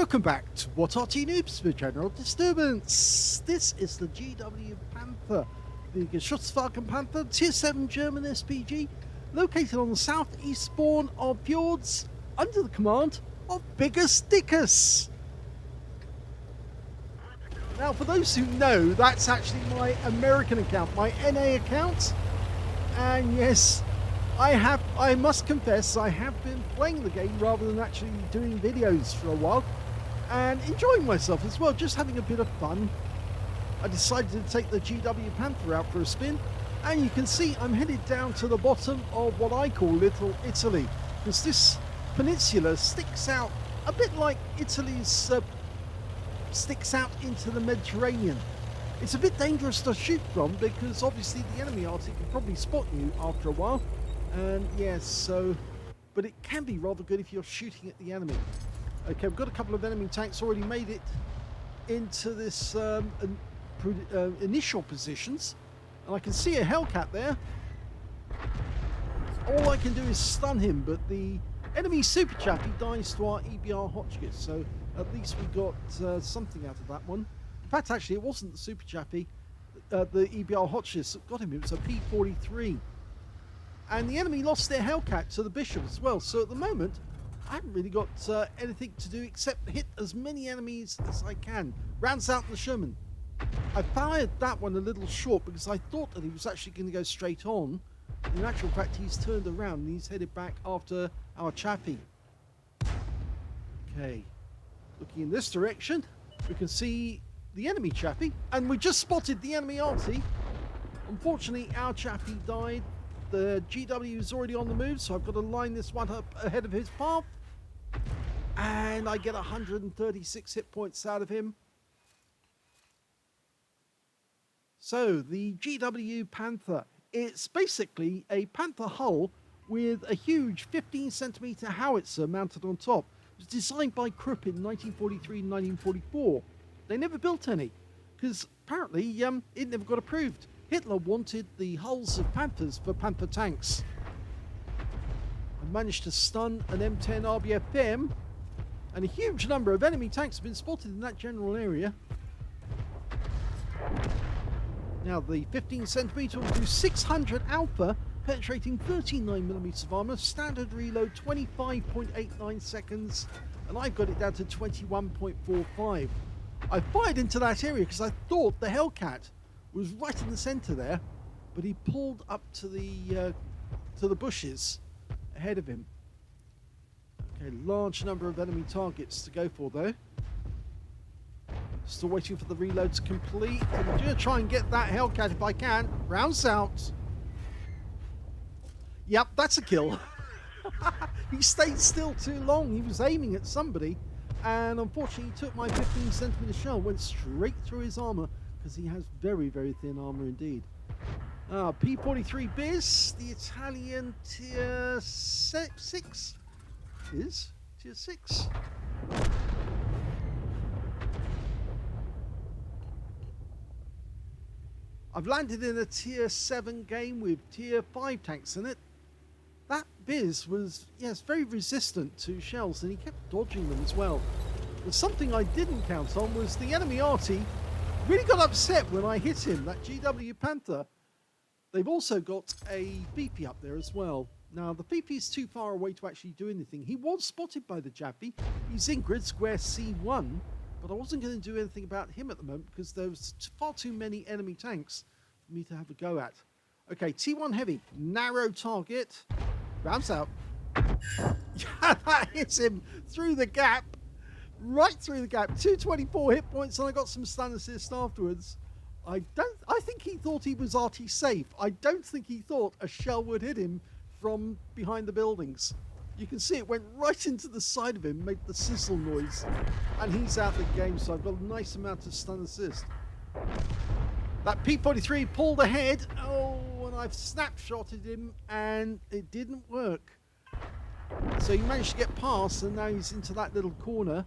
Welcome back to What Arty Noobs for General Disturbance. This is the GW Panther, the GW Panther Tier 7 German SPG, located on the southeast spawn of Fjords, under the command of Biggest Dickus. Now, for those who know, that's actually my American account, my NA account, and yes, I must confess, I have been playing the game rather than actually doing videos for a while, and enjoying myself as well, just having a bit of fun. I decided to take the GW Panther out for a spin, and you can see I'm headed down to the bottom of what I call Little Italy, because this peninsula sticks out a bit like Italy's sticks out into the Mediterranean. It's a bit dangerous to shoot from because obviously the enemy Arty can probably spot you after a while, and yes, so, but it can be rather good if you're shooting at the enemy. Okay, we've got a couple of enemy tanks already made it into this initial positions, and I can see a Hellcat there. All I can do is stun him, but the enemy super chappy dies to our EBR Hotchkiss, so at least we got something out of that one. In fact, actually, it wasn't the super chappy, the EBR Hotchkiss that got him, it was a P43. And the enemy lost their Hellcat to the Bishop as well, so at the moment, I haven't really got anything to do except hit as many enemies as I can. Rounds out the Sherman. I fired that one a little short because I thought that he was actually going to go straight on. In actual fact, he's turned around and he's headed back after our chappy. Okay, looking in this direction, we can see the enemy chappy, and we just spotted the enemy Arty. Unfortunately, our chappy died. The GW is already on the move, so I've got to line this one up ahead of his path. And I get 136 hit points out of him. So, the GW Panther, it's basically a Panther hull with a huge 15cm howitzer mounted on top. It was designed by Krupp in 1943 and 1944. They never built any, because apparently it never got approved. Hitler wanted the hulls of Panthers for Panther tanks. I managed to stun an M10 RBFM, and a huge number of enemy tanks have been spotted in that general area. Now the 15cm will do 600 alpha, penetrating 39mm of armor, standard reload 25.89 seconds, and I've got it down to 21.45. I fired into that area because I thought the Hellcat was right in the center there, but he pulled up to the bushes ahead of him. Okay, large number of enemy targets to go for though. Still waiting for the reload to complete. I'm going to try and get that Hellcat if I can. Rounds out. Yep, that's a kill. He stayed still too long. He was aiming at somebody, and unfortunately he took my 15cm shell, went straight through his armor, because he has very, very thin armor indeed. P43 Biz, the Italian tier 6 is tier 6. I've landed in a tier 7 game with tier 5 tanks in it. That Biz was, yes, very resistant to shells, and he kept dodging them as well. But something I didn't count on was the enemy Arty really got upset when I hit him, that GW Panther. They've also got a BP up there as well. Now, the BP is too far away to actually do anything. He was spotted by the Jappy. He's in grid square C1, but I wasn't going to do anything about him at the moment because there was far too many enemy tanks for me to have a go at. Okay, T1 heavy, narrow target. Rounds out. That hits him through the gap. Right through the gap, 224 hit points, and I got some stun assist afterwards. I think he thought he was Arty safe. I don't think he thought a shell would hit him from behind the buildings. You can see it went right into the side of him, made the sizzle noise, and he's out the game, so I've got a nice amount of stun assist. That P43 pulled ahead, oh, and I've snapshotted him, and it didn't work. So he managed to get past, and now he's into that little corner.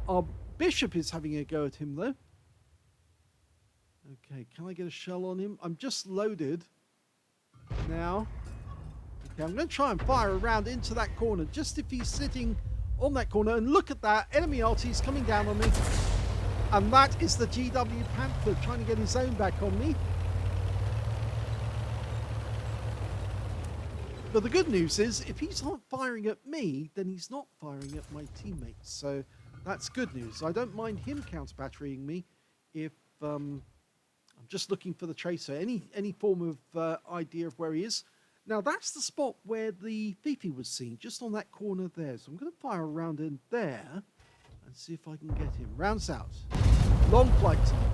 Our Bishop is having a go at him though. Okay, can I get a shell on him? I'm just loaded now. Okay, I'm going to try and fire around into that corner, just if he's sitting on that corner, and look at that, enemy Arty's coming down on me. And that is the GW Panther trying to get his own back on me. But the good news is, if he's not firing at me, then he's not firing at my teammates. So that's good news. I don't mind him counter-batterying me if I'm just looking for the tracer. Any form of idea of where he is. Now that's the spot where the Fifi was seen, just on that corner there. So I'm going to fire around in there and see if I can get him. Rounds out. Long flight time.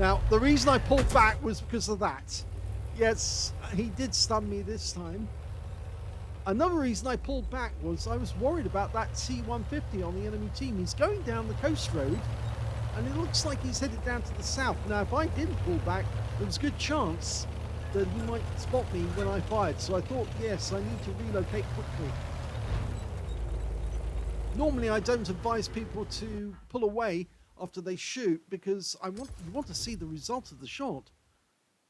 Now, the reason I pulled back was because of that. Yes, he did stun me this time. Another reason I pulled back was I was worried about that C-150 on the enemy team. He's going down the coast road, and it looks like he's headed down to the south. Now, if I didn't pull back, there was a good chance that he might spot me when I fired. So I thought, yes, I need to relocate quickly. Normally, I don't advise people to pull away after they shoot because you want to see the result of the shot.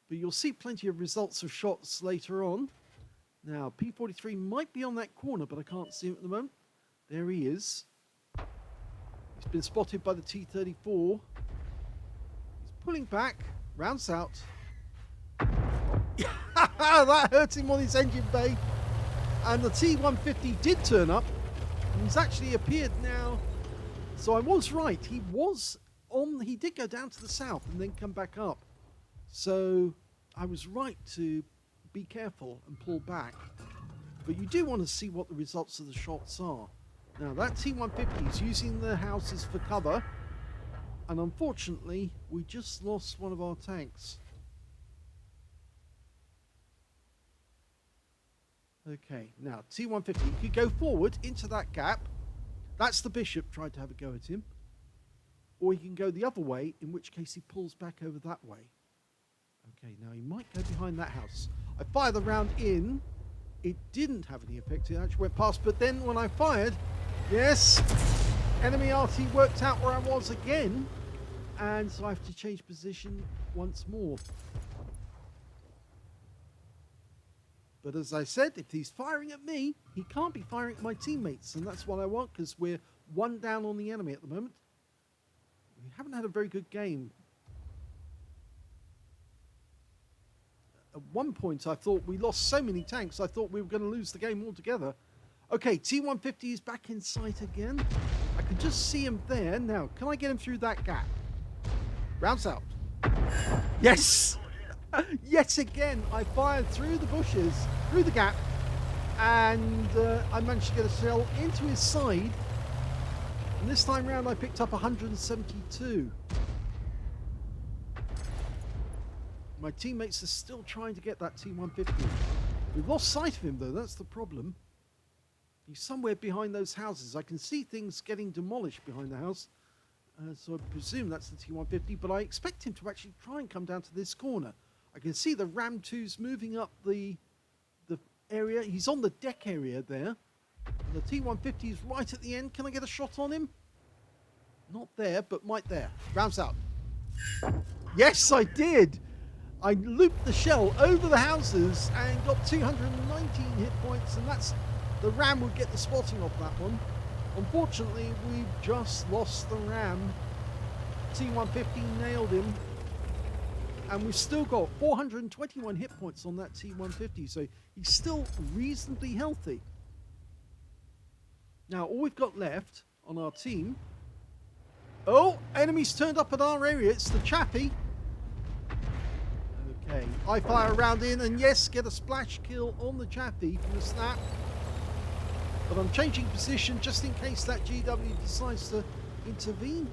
But you'll see plenty of results of shots later on. Now, P43 might be on that corner, but I can't see him at the moment. There he is. He's been spotted by the T-34. He's pulling back. Rounds out. That hurt him on his engine bay. And the T-150 did turn up. And he's actually appeared now. So I was right. He did go down to the south and then come back up. So I was right to be careful and pull back. But you do want to see what the results of the shots are. Now that T-150 is using the houses for cover. And unfortunately, we just lost one of our tanks. Okay, now T-150, you could go forward into that gap. That's the Bishop tried to have a go at him. Or he can go the other way, in which case he pulls back over that way. Okay, now he might go behind that house. I fired the round in. It didn't have any effect. It actually went past. But then when I fired, yes, enemy Arty worked out where I was again. And so I have to change position once more. But as I said, if he's firing at me, he can't be firing at my teammates. And that's what I want, because we're one down on the enemy at the moment. We haven't had a very good game. At one point, I thought we lost so many tanks, I thought we were going to lose the game altogether. Okay, T-150 is back in sight again. I can just see him there. Now, can I get him through that gap? Rounds out. Yes! Yet again, I fired through the bushes, through the gap, and I managed to get a shell into his side. And this time round, I picked up 172. My teammates are still trying to get that T-150. We've lost sight of him, though. That's the problem. He's somewhere behind those houses. I can see things getting demolished behind the house. So I presume that's the T-150, but I expect him to actually try and come down to this corner. I can see the Ram 2s moving up the area. He's on the deck area there. And the T-150 is right at the end. Can I get a shot on him? Not there, but might there. Rounds out. Yes, I did. I looped the shell over the houses and got 219 hit points, and that's the Ram would get the spotting off that one. Unfortunately, we've just lost the Ram. T-150 nailed him. And we've still got 421 hit points on that T-150, so he's still reasonably healthy. Now, all we've got left on our team... Oh, enemies turned up at our area. It's the Chappie. Okay, I fire a round in, and yes, get a splash kill on the Chappie from the snap. But I'm changing position just in case that GW decides to intervene.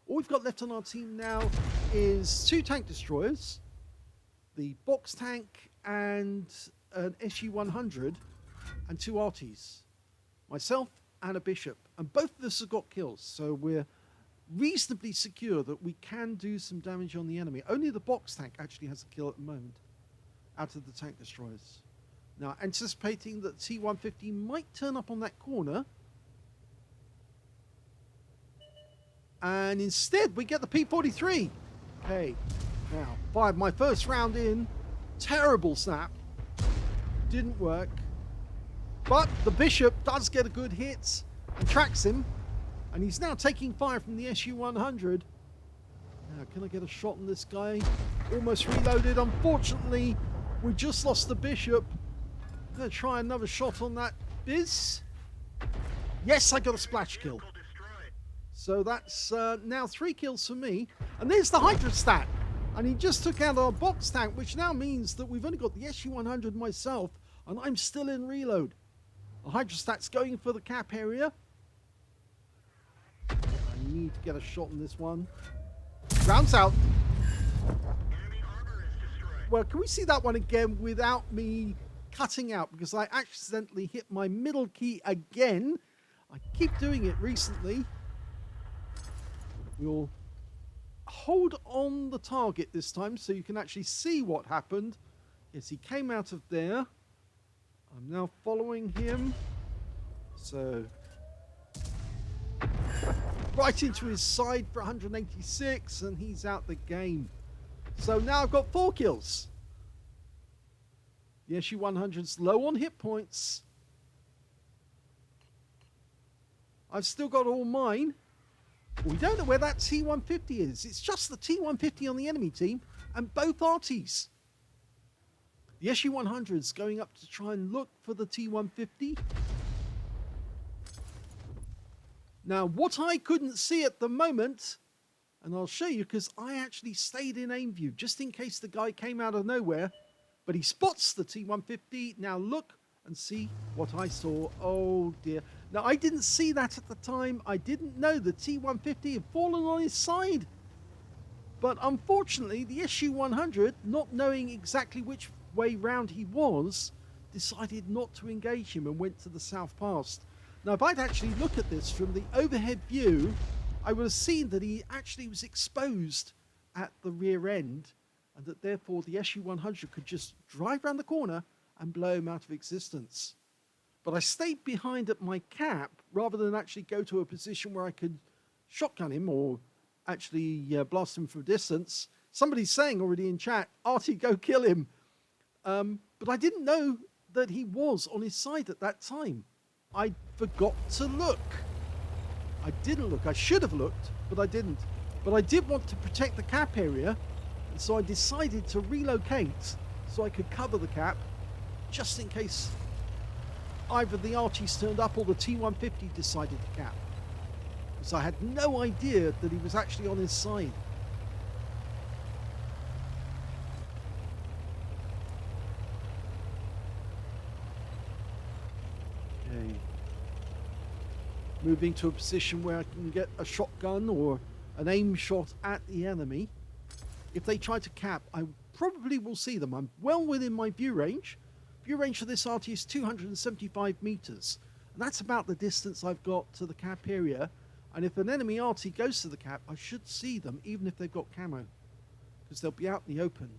All we've got left on our team now is 2 tank destroyers, the box tank and an SU-100, and 2 Artys. Myself and a Bishop. And both of us have got kills, so we're reasonably secure that we can do some damage on the enemy. Only the box tank actually has a kill at the moment out of the tank destroyers. Now, anticipating that T-150 might turn up on that corner. And instead, we get the P43. Okay, now, fired my first round in. Terrible snap. Didn't work. But the Bishop does get a good hit and tracks him. And he's now taking fire from the SU-100. Now, can I get a shot on this guy? Almost reloaded. Unfortunately, we just lost the Bishop. I'm going to try another shot on that Biz. Yes, I got a splash kill. So that's now 3 kills for me. And there's the Hydra stat. And he just took out our box tank, which now means that we've only got the SU-100 myself, and I'm still in reload. The Hydra stat's going for the cap area. I need to get a shot on this one. Rounds out. Well, can we see that one again without me cutting out? Because I accidentally hit my middle key again. I keep doing it recently. We'll hold on the target this time so you can actually see what happened. Yes, he came out of there. I'm now following him. So, right into his side for 186, and he's out the game. So now I've got 4 kills. The SU-100's low on hit points. I've still got all mine. We don't know where that T-150 is. It's just the T-150 on the enemy team and both Artys. The SU-100's going up to try and look for the T-150. Now, what I couldn't see at the moment, and I'll show you because I actually stayed in aim view just in case the guy came out of nowhere, but he spots the T-150. Now look and see what I saw. Oh dear. Now, I didn't see that at the time. I didn't know the T-150 had fallen on his side. But unfortunately, the SU-100, not knowing exactly which way round he was, decided not to engage him and went to the south pass. Now, if I'd actually looked at this from the overhead view, I would have seen that he actually was exposed at the rear end, and that therefore the SU-100 could just drive around the corner and blow him out of existence. But I stayed behind at my cap rather than actually go to a position where I could shotgun him or actually blast him from a distance. Somebody's saying already in chat, Arty, go kill him. But I didn't know that he was on his side at that time. I forgot to look. I didn't look. I should have looked, but I didn't. But I did want to protect the cap area, and so I decided to relocate so I could cover the cap just in case either the Artys turned up or the T-150 decided to cap. Because I had no idea that he was actually on his side. Okay. Moving to a position where I can get a shotgun or an aim shot at the enemy. If they try to cap, I probably will see them. I'm well within my view range. View range for this Arty is 275 meters. And that's about the distance I've got to the cap area. And if an enemy Arty goes to the cap, I should see them even if they've got camo. Because they'll be out in the open.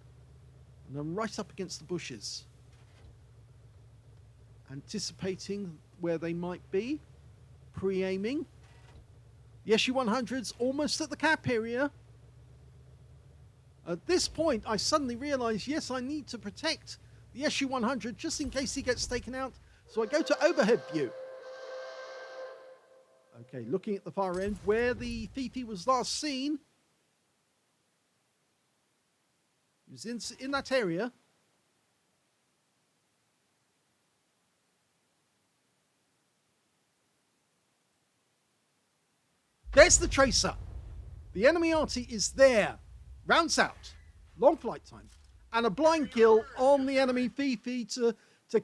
And I'm right up against the bushes. Anticipating where they might be. Pre-aiming. The SU-100's almost at the cap area. At this point, I suddenly realize, yes, I need to protect the SU-100 just in case he gets taken out. So I go to overhead view. Okay, looking at the far end where the Fifi was last seen. He was in that area. There's the tracer. The enemy Arty is there. Rounds out. Long flight time. And a blind kill on the enemy Fifi to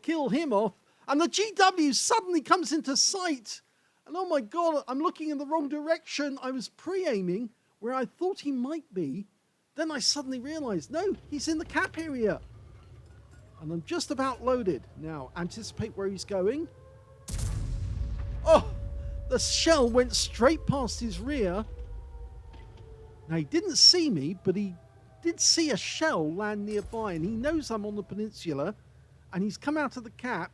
kill him off. And the GW suddenly comes into sight. And oh my god, I'm looking in the wrong direction. I was pre-aiming where I thought he might be. Then I suddenly realized, no, he's in the cap area. And I'm just about loaded. Now, anticipate where he's going. Oh, the shell went straight past his rear. Now, he didn't see me, but he did see a shell land nearby, and he knows I'm on the peninsula, and he's come out of the cap.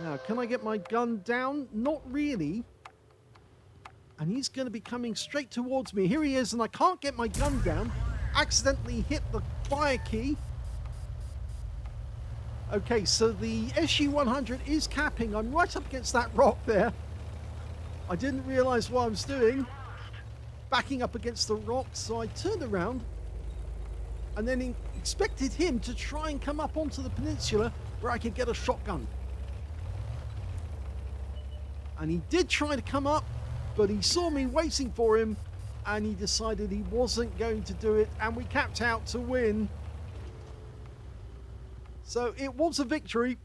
Now, can I get my gun down? Not really. And he's going to be coming straight towards me. Here he is, and I can't get my gun down. Accidentally hit the fire key. Okay, so the SU-100 is capping. I'm right up against that rock there. I didn't realise what I was doing. Backing up against the rock, so I turned around and then expected him to try and come up onto the peninsula where I could get a shotgun. And he did try to come up, but he saw me waiting for him and he decided he wasn't going to do it, and we capped out to win. So it was a victory.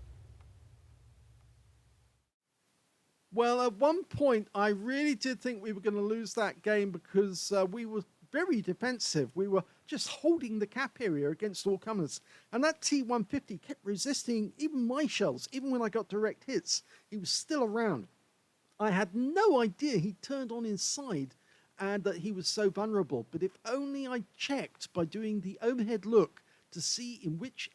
Well, at one point, I really did think we were going to lose that game because we were very defensive. We were just holding the cap area against all comers. And that T-150 kept resisting even my shells. Even when I got direct hits, he was still around. I had no idea he turned on inside and that he was so vulnerable. But if only I checked by doing the overhead look to see in which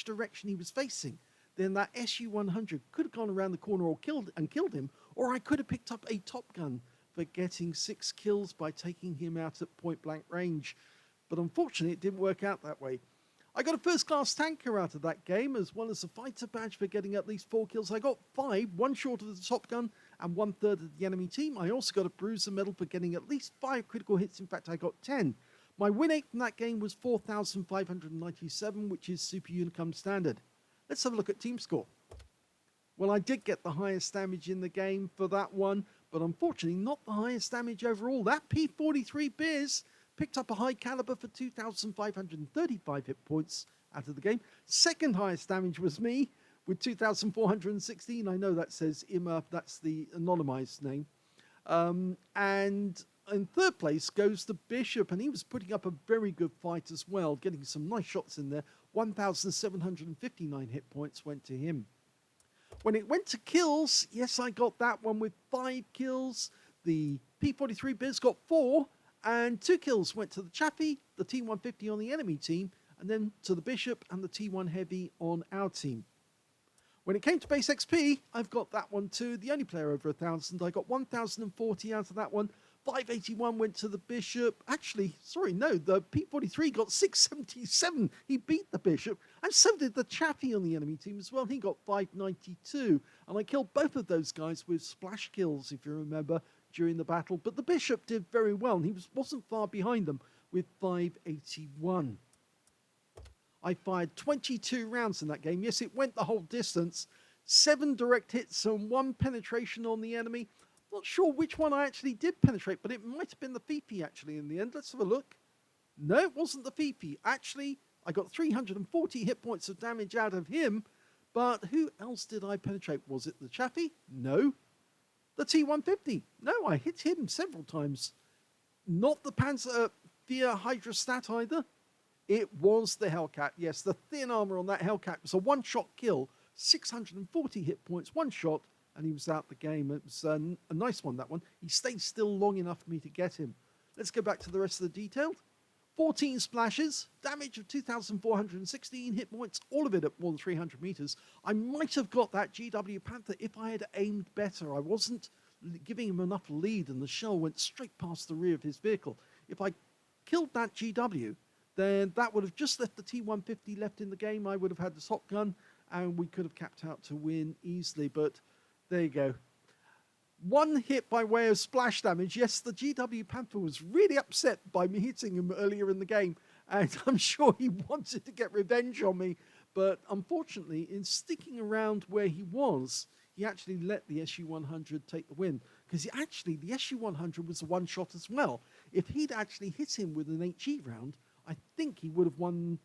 direction he was facing, then that SU-100 could have gone around the corner or killed him, or I could have picked up a top gun for getting 6 kills by taking him out at point blank range. But unfortunately, it didn't work out that way. I got a first class tanker out of that game, as well as a fighter badge for getting at least 4 kills. I got 5, 1 short of the top gun and 1/3 of the enemy team. I also got a bruiser medal for getting at least 5 critical hits. In fact, I got 10. My win rate from that game was 4,597, which is Super Unicum standard. Let's have a look at team score. Well, I did get the highest damage in the game for that one, but unfortunately not the highest damage overall. That P43 Biz picked up a high caliber for 2,535 hit points out of the game. Second highest damage was me with 2,416. I know that says Imma, that's the anonymized name. And in third place goes the Bishop, and he was putting up a very good fight as well, getting some nice shots in there. 1,759 hit points went to him. When it went to kills, yes, I got that one with 5 kills. The P43 Biz got 4, and 2 kills went to the Chappie, the T150 on the enemy team, and then to the Bishop and the T1 Heavy on our team. When it came to base XP, I've got that one too. The only player over 1,000. I got 1,040 out of that one. 581 went to the Bishop. Actually, sorry, no, the P43 got 677. He beat the Bishop, and so did the Chappie on the enemy team as well. He got 592, and I killed both of those guys with splash kills, if you remember, during the battle. But the Bishop did very well, and he wasn't far behind them with 581. I fired 22 rounds in that game. Yes, it went the whole distance. 7 direct hits and 1 penetration on the enemy. Not sure which one I actually did penetrate, but it might have been the Fifi actually in the end. Let's have a look. No, it wasn't the Fifi. Actually, I got 340 hit points of damage out of him, but who else did I penetrate? Was it the Chappie? No. The T150? No, I hit him several times. Not the Panzer via Hydrostat either. It was the Hellcat. Yes, the thin armor on that Hellcat was a one-shot kill. 640 hit points, 1 shot, and he was out the game. It was a nice one, that one. He stayed still long enough for me to get him. Let's go back to the rest of the detailed. 14 splashes, damage of 2,416 hit points, all of it at more than 300 meters. I might have got that GW Panther if I had aimed better. I wasn't giving him enough lead, and the shell went straight past the rear of his vehicle. If I killed that GW, then that would have just left the T150 left in the game. I would have had the top gun, and we could have capped out to win easily, but there you go. 1 hit by way of splash damage. Yes, the GW Panther was really upset by me hitting him earlier in the game, and I'm sure he wanted to get revenge on me, but unfortunately, in sticking around where he was, he actually let the SU-100 take the win, because the SU-100 was a one-shot as well. If he'd actually hit him with an HE round, I think he would have won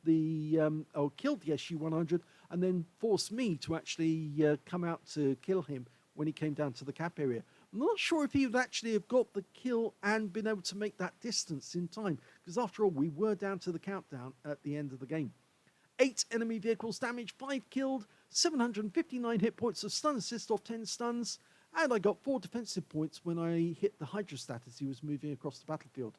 or killed the SU-100 and then forced me to actually come out to kill him when he came down to the cap area. I'm not sure if he would actually have got the kill and been able to make that distance in time, because after all, we were down to the countdown at the end of the game. 8 enemy vehicles damaged, 5 killed, 759 hit points of stun assist off 10 stuns, and I got 4 defensive points when I hit the Hydrostat as he was moving across the battlefield.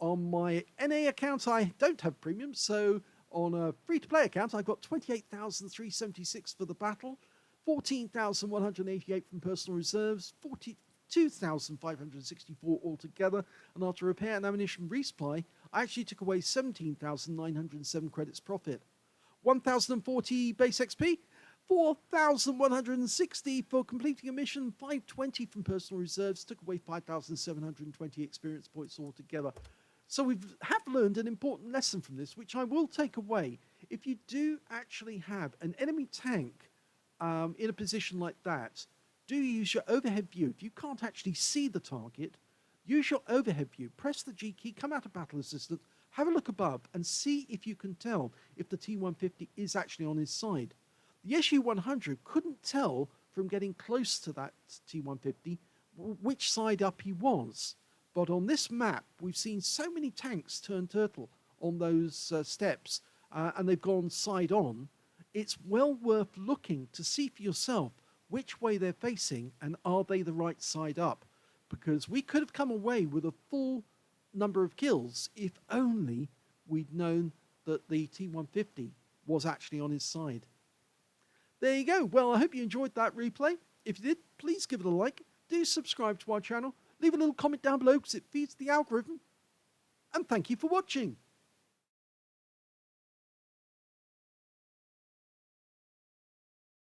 On my NA account, I don't have premium, so on a free-to-play account, I got 28,376 for the battle, 14,188 from personal reserves, 42,564 altogether, and after repair and ammunition resupply, I actually took away 17,907 credits profit. 1040 base XP, 4,160 for completing a mission, 520 from personal reserves, took away 5,720 experience points altogether. So we have learned an important lesson from this, which I will take away. If you do actually have an enemy tank in a position like that, do use your overhead view. If you can't actually see the target, use your overhead view. Press the G key, come out of battle assistant, have a look above, and see if you can tell if the T-150 is actually on his side. The SU-100 couldn't tell from getting close to that T-150 which side up he was. But on this map, we've seen so many tanks turn turtle on those steps, and they've gone side on. It's well worth looking to see for yourself which way they're facing and are they the right side up. Because we could have come away with a full number of kills if only we'd known that the T-150 was actually on his side. There you go. Well, I hope you enjoyed that replay. If you did, please give it a like. Do subscribe to our channel. Leave a little comment down below because it feeds the algorithm. And thank you for watching.